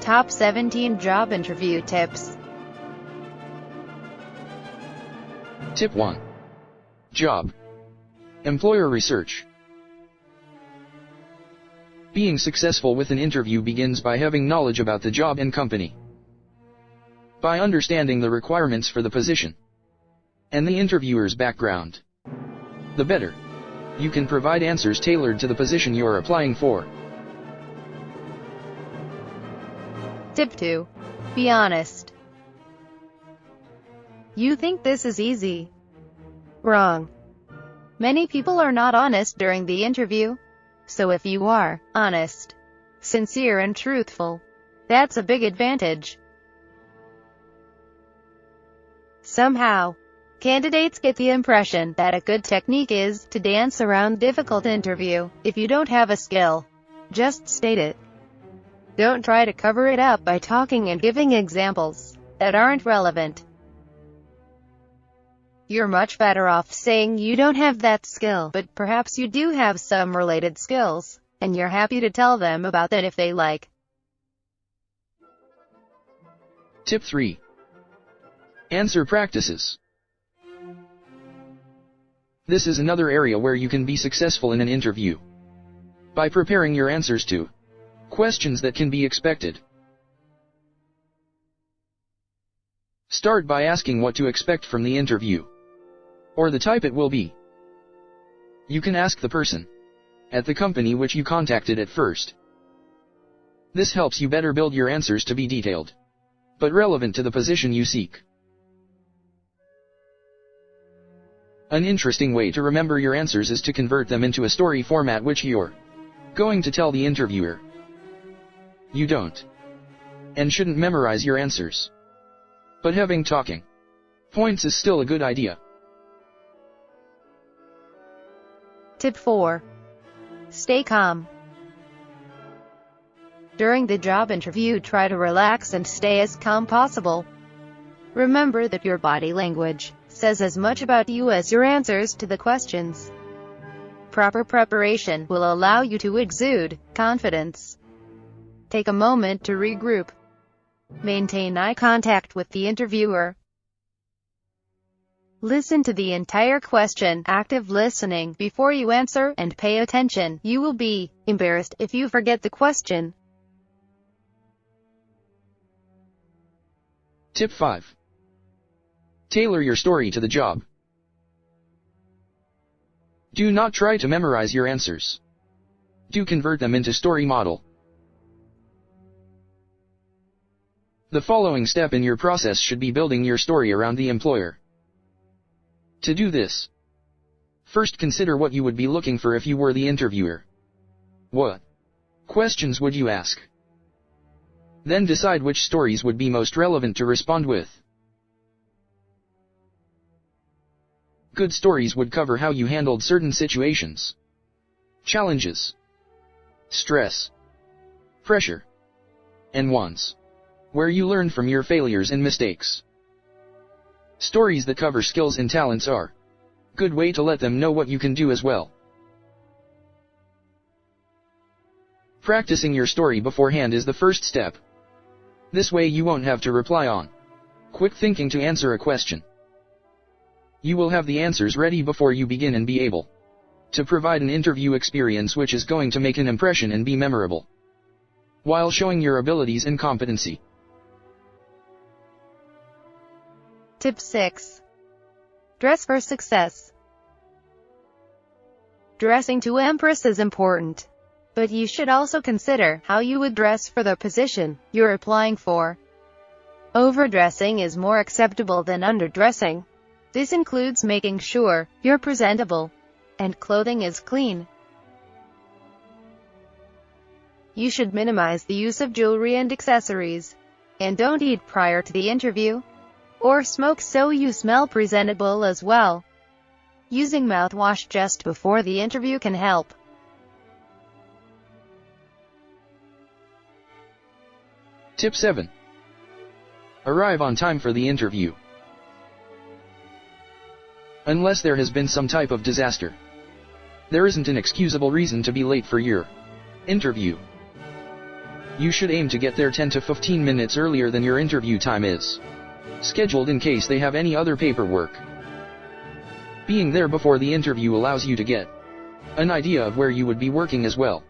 Top 17 Job Interview Tips. Tip 1. Job. Employer research. Being successful with an interview begins by having knowledge about the job and company. By understanding the requirements for the position and the interviewer's background, the better you can provide answers tailored to the position you're applying for. Tip 2. Be honest. You think this is easy? Wrong. Many people are not honest during the interview. So if you are honest, sincere and truthful, that's a big advantage. Somehow, candidates get the impression that a good technique is to dance around difficult interview. If you don't have a skill, just state it. Don't try to cover it up by talking and giving examples that aren't relevant. You're much better off saying you don't have that skill, but perhaps you do have some related skills, and you're happy to tell them about that if they like. Tip 3. Answer practices. This is another area where you can be successful in an interview by preparing your answers to questions that can be expected. Start by asking what to expect from the interview, or the type it will be. You can ask the person at the company which you contacted at first. This helps you better build your answers to be detailed, but relevant to the position you seek. An interesting way to remember your answers is to convert them into a story format which you're going to tell the interviewer. You don't and shouldn't memorize your answers, but having talking points is still a good idea. Tip 4. Stay calm. During the job interview, try to relax and stay as calm possible. Remember that your body language says as much about you as your answers to the questions. Proper preparation will allow you to exude confidence. Take a moment to regroup. Maintain eye contact with the interviewer. Listen to the entire question, active listening, before you answer, and pay attention. You will be embarrassed if you forget the question. Tip 5. Tailor your story to the job. Do not try to memorize your answers. Do convert them into story model. The following step in your process should be building your story around the employer. To do this, first consider what you would be looking for if you were the interviewer. What questions would you ask? Then decide which stories would be most relevant to respond with. Good stories would cover how you handled certain situations, challenges, stress, pressure, and ones where you learned from your failures and mistakes. Stories that cover skills and talents are a good way to let them know what you can do as well. Practicing your story beforehand is the first step. This way you won't have to rely on quick thinking to answer a question. You will have the answers ready before you begin and be able to provide an interview experience which is going to make an impression and be memorable, while showing your abilities and competency. Tip 6. Dress for success. Dressing to impress is important, but you should also consider how you would dress for the position you're applying for. Overdressing is more acceptable than underdressing. This includes making sure you're presentable and clothing is clean. You should minimize the use of jewelry and accessories, and don't eat prior to the interview or smoke so you smell presentable as well. Using mouthwash just before the interview can help. Tip 7. Arrive on time for the interview. Unless there has been some type of disaster, There isn't an excusable reason to be late for your interview. You should aim to get there 10 to 15 minutes earlier than your interview time is scheduled in case they have any other paperwork. Being there before the interview allows you to get an idea of where you would be working as well.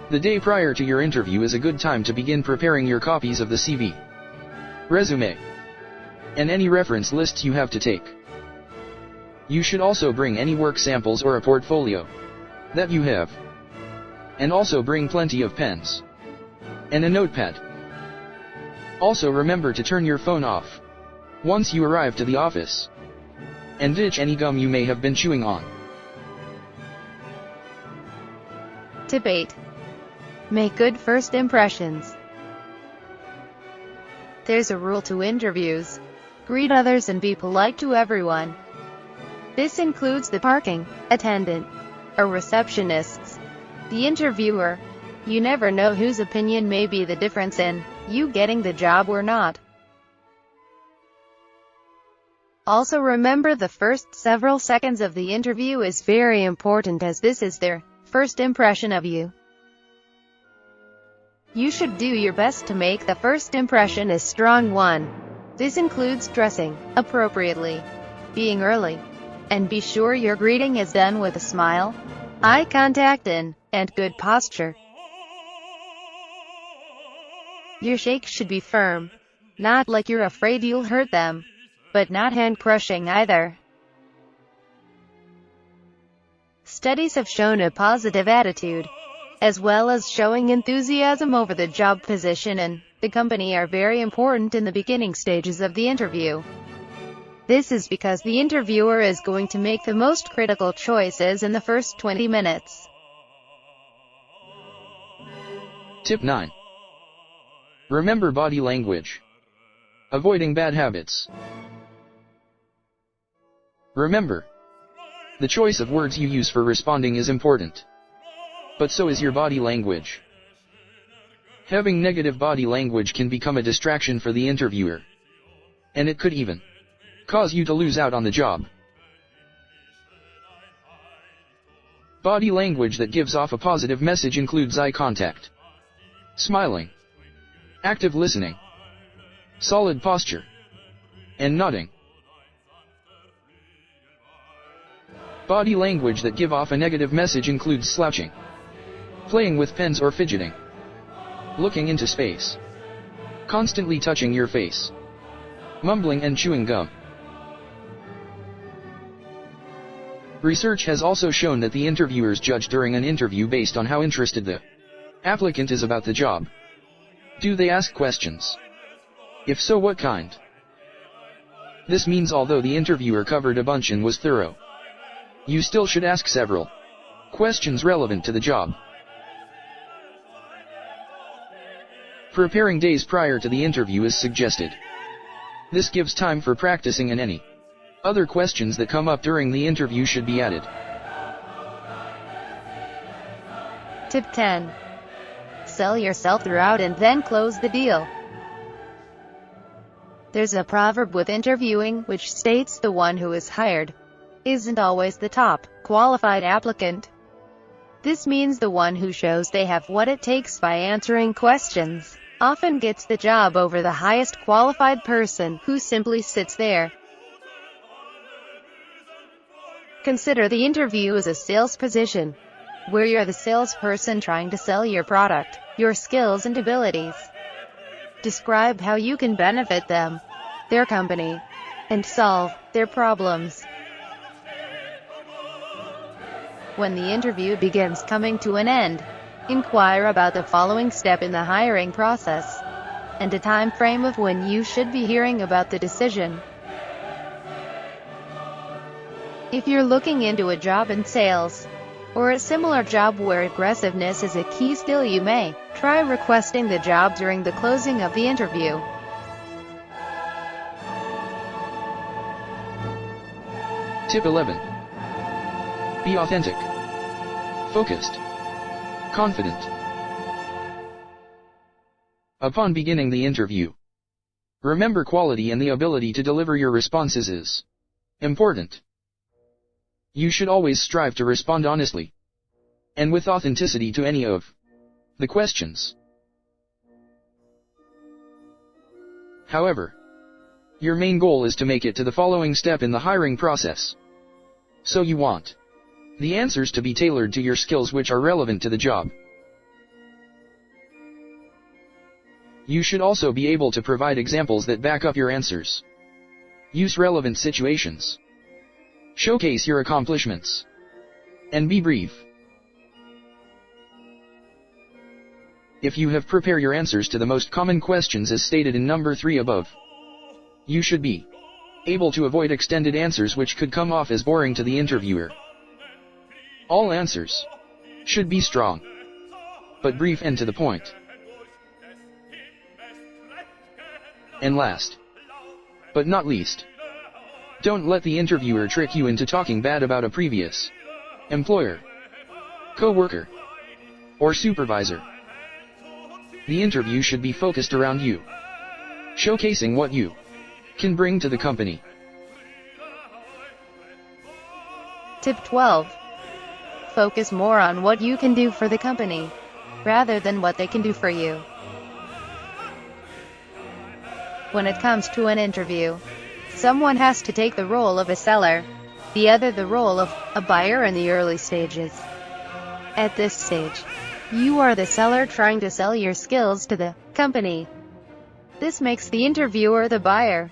The day prior to your interview is a good time to begin preparing your copies of the CV, resume, and any reference lists you have to take. You should also bring any work samples or a portfolio that you have. And also bring plenty of pens and a notepad. Also remember to turn your phone off once you arrive to the office, and ditch any gum you may have been chewing on. Tip 8. Make good first impressions. There's a rule to interviews. Greet others and be polite to everyone. This includes the parking attendant or receptionists, the interviewer. You never know whose opinion may be the difference in you getting the job or not. Also remember, the first several seconds of the interview is very important, as this is their first impression of you. You should do your best to make the first impression a strong one. This includes dressing appropriately, being early, and be sure your greeting is done with a smile, eye contact, and good posture. Your shake should be firm, not like you're afraid you'll hurt them, but not hand-crushing either. Studies have shown a positive attitude, as well as showing enthusiasm over the job position and the company, are very important in the beginning stages of the interview. This is because the interviewer is going to make the most critical choices in the first 20 minutes. Tip 9. Remember body language. Avoiding bad habits. Remember, the choice of words you use for responding is important. But so is your body language. Having negative body language can become a distraction for the interviewer, and it could even cause you to lose out on the job. Body language that gives off a positive message includes eye contact, smiling, active listening, solid posture, and nodding. Body language that give off a negative message includes slouching, playing with pens or fidgeting, looking into space, constantly touching your face, mumbling and chewing gum. Research has also shown that the interviewers judge during an interview based on how interested the applicant is about the job. Do they ask questions? If so, what kind? This means although the interviewer covered a bunch and was thorough, you still should ask several questions relevant to the job. Preparing days prior to the interview is suggested. This gives time for practicing, and any other questions that come up during the interview should be added. Tip 10. Sell yourself throughout and then close the deal. There's a proverb with interviewing which states the one who is hired isn't always the top qualified applicant. This means the one who shows they have what it takes by answering questions often gets the job over the highest qualified person who simply sits there. Consider the interview as a sales position, where you're the salesperson trying to sell your product, your skills and abilities. Describe how you can benefit them, their company, and solve their problems. When the interview begins coming to an end, inquire about the following step in the hiring process, and a time frame of when you should be hearing about the decision. If you're looking into a job in sales, or a similar job where aggressiveness is a key skill, you may try requesting the job during the closing of the interview. Tip 11. Be authentic, focused, confident. Upon beginning the interview, remember quality and the ability to deliver your responses is important. You should always strive to respond honestly and with authenticity to any of the questions. However, your main goal is to make it to the following step in the hiring process. So you want the answers to be tailored to your skills which are relevant to the job. You should also be able to provide examples that back up your answers. Use relevant situations. Showcase your accomplishments. And be brief. If you have prepared your answers to the most common questions as stated in number 3 above, you should be able to avoid extended answers which could come off as boring to the interviewer. All answers should be strong, but brief and to the point. And last, but not least, don't let the interviewer trick you into talking bad about a previous employer, co-worker, or supervisor. The interview should be focused around you, showcasing what you can bring to the company. Tip 12. Focus more on what you can do for the company, rather than what they can do for you. When it comes to an interview, someone has to take the role of a seller, the other the role of a buyer in the early stages. At this stage, you are the seller trying to sell your skills to the company. This makes the interviewer the buyer.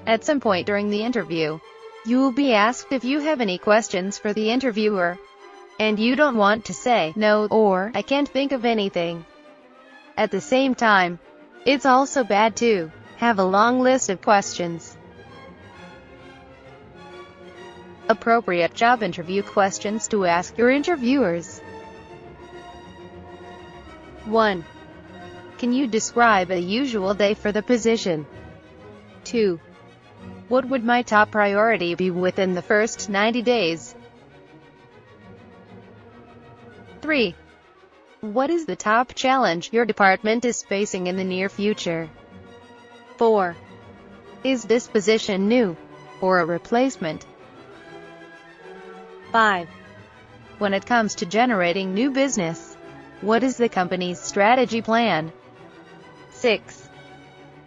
At some point during the interview, you will be asked if you have any questions for the interviewer, and you don't want to say no or I can't think of anything. At the same time, it's also bad to have a long list of questions. Appropriate job interview questions to ask your interviewers. 1. Can you describe a usual day for the position? 2. What would my top priority be within the first 90 days? 3. What is the top challenge your department is facing in the near future? 4. Is this position new or a replacement? 5. When it comes to generating new business, what is the company's strategy plan? 6.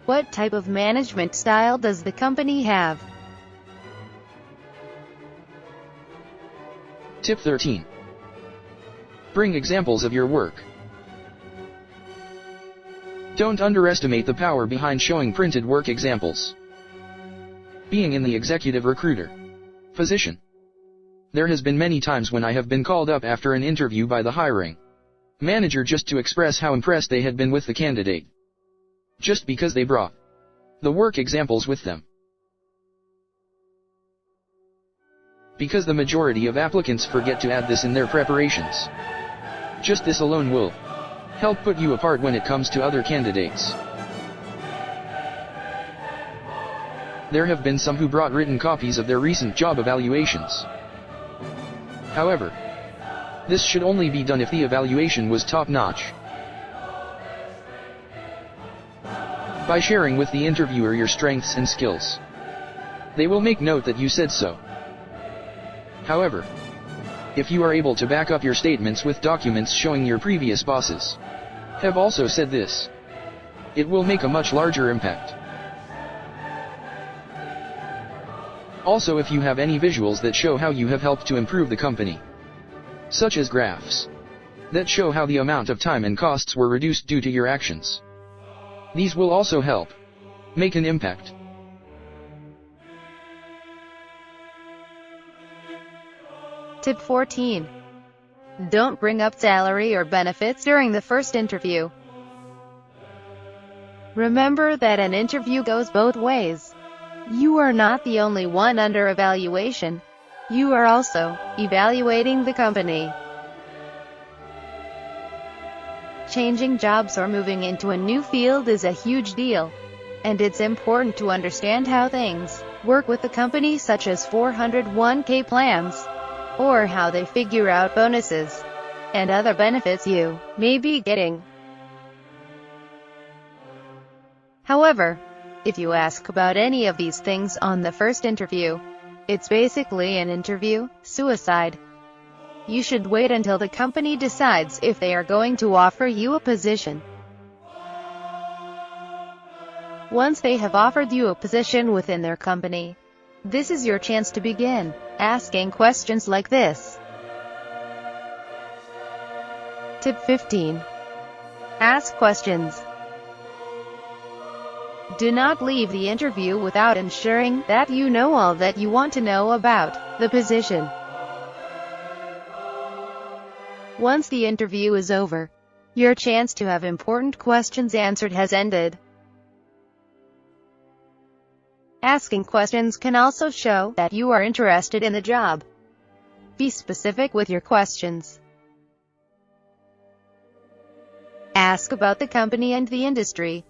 What type of management style does the company have? Tip 13. Bring examples of your work. Don't underestimate the power behind showing printed work examples. Being in the executive recruiter position, there has been many times when I have been called up after an interview by the hiring manager just to express how impressed they had been with the candidate, just because they brought the work examples with them. Because the majority of applicants forget to add this in their preparations. Just this alone will help put you apart when it comes to other candidates. There have been some who brought written copies of their recent job evaluations. However, this should only be done if the evaluation was top-notch. By sharing with the interviewer your strengths and skills, they will make note that you said so. However, if you are able to back up your statements with documents showing your previous bosses have also said this, it will make a much larger impact. Also, if you have any visuals that show how you have helped to improve the company, such as graphs that show how the amount of time and costs were reduced due to your actions, these will also help make an impact. Tip 14. Don't bring up salary or benefits during the first interview. Remember that an interview goes both ways. You are not the only one under evaluation. You are also evaluating the company. Changing jobs or moving into a new field is a huge deal, and it's important to understand how things work with the company, such as 401k plans, or how they figure out bonuses and other benefits you may be getting. However, If you ask about any of these things on the first interview, it's basically an interview suicide. You should wait until the company decides if they are going to offer you a position. Once they have offered you a position within their company, this is your chance to begin asking questions like this. Tip 15. Ask questions. Do not leave the interview without ensuring that you know all that you want to know about the position. Once the interview is over, your chance to have important questions answered has ended. Asking questions can also show that you are interested in the job. Be specific with your questions. Ask about the company and the industry.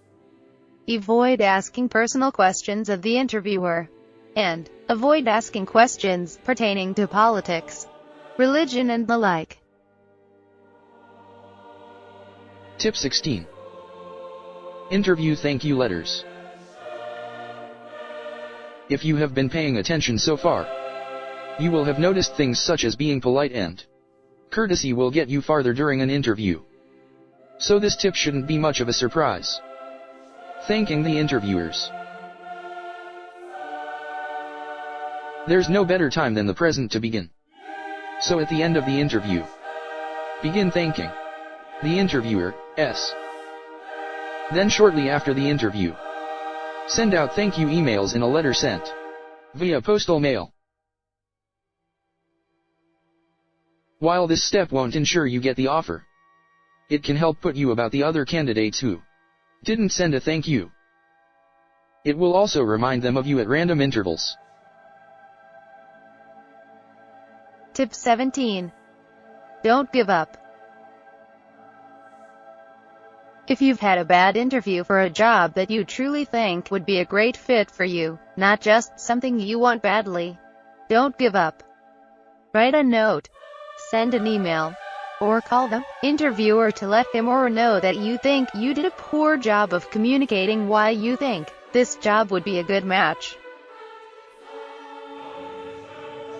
Avoid asking personal questions of the interviewer. And avoid asking questions pertaining to politics, religion and the like. Tip 16. Interview thank you letters. If you have been paying attention so far, you will have noticed things such as being polite and courtesy will get you farther during an interview. So this tip shouldn't be much of a surprise. Thanking the interviewers. There's no better time than the present to begin. So at the end of the interview, begin thanking the interviewer. Then shortly after the interview, send out thank you emails in a letter sent via postal mail. While this step won't ensure you get the offer, it can help put you about the other candidates who didn't send a thank you. It will also remind them of you at random intervals. Tip 17. Don't give up. If you've had a bad interview for a job that you truly think would be a great fit for you, not just something you want badly, don't give up. Write a note, send an email, or call the interviewer to let him or her know that you think you did a poor job of communicating why you think this job would be a good match.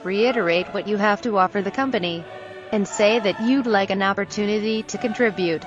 Reiterate what you have to offer the company, and say that you'd like an opportunity to contribute.